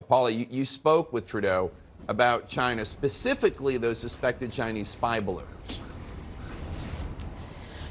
Paula, you spoke with Trudeau about China, specifically those suspected Chinese spy balloons.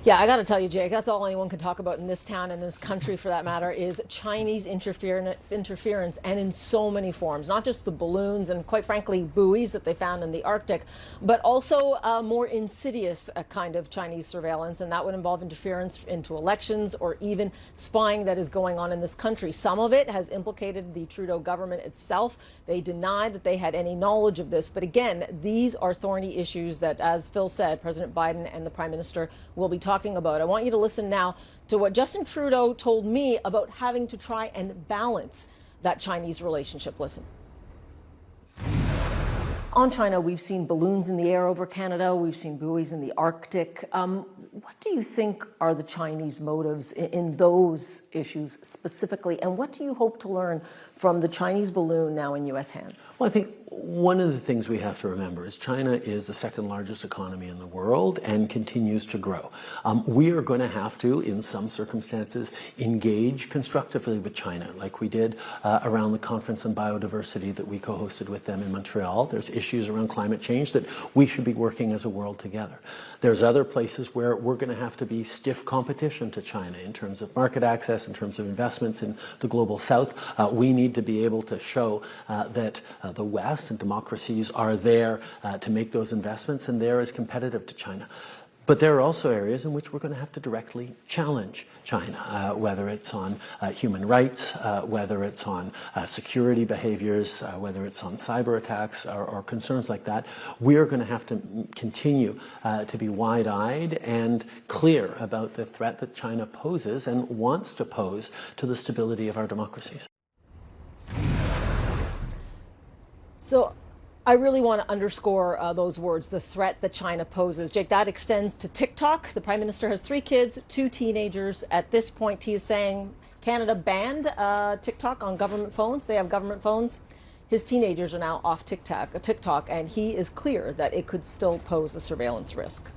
Yeah, I got to tell you, Jake, that's all anyone can talk about in this town and this country, for that matter, is Chinese interference, and in so many forms. Not just the balloons and, quite frankly, buoys that they found in the Arctic, but also more insidious kind of Chinese surveillance, and that would involve interference into elections or even spying that is going on in this country. Some of it has implicated the Trudeau government itself. They deny that they had any knowledge of this. But again, these are thorny issues that, as Phil said, President Biden and the Prime Minister will be talking about. I want you to listen now to what Justin Trudeau told me about having to try and balance that Chinese relationship. Listen. On China, we've seen balloons in the air over Canada. We've seen buoys in the Arctic. What do you think are the Chinese motives in those issues specifically? And what do you hope to learn from the Chinese balloon now in U.S. hands? Well, I think one of the things we have to remember is China is the second largest economy in the world and continues to grow. We are going to have to, in some circumstances, engage constructively with China, like we did around the conference on biodiversity that we co-hosted with them in Montreal. There's issues around climate change that we should be working as a world together. There's other places where we're going to have to be stiff competition to China in terms of market access, in terms of investments in the global south. We need to be able to show that the West and democracies are there to make those investments, and they're as competitive to China. But there are also areas in which we're going to have to directly challenge China, whether it's on human rights, whether it's on security behaviors, whether it's on cyber attacks or concerns like that. We are going to have to continue to be wide-eyed and clear about the threat that China poses and wants to pose to the stability of our democracies. So I really want to underscore those words, the threat that China poses. Jake, that extends to TikTok. The Prime Minister has 3 kids, 2 teenagers. At this point, he is saying Canada banned TikTok on government phones. They have government phones. His teenagers are now off TikTok, and he is clear that it could still pose a surveillance risk.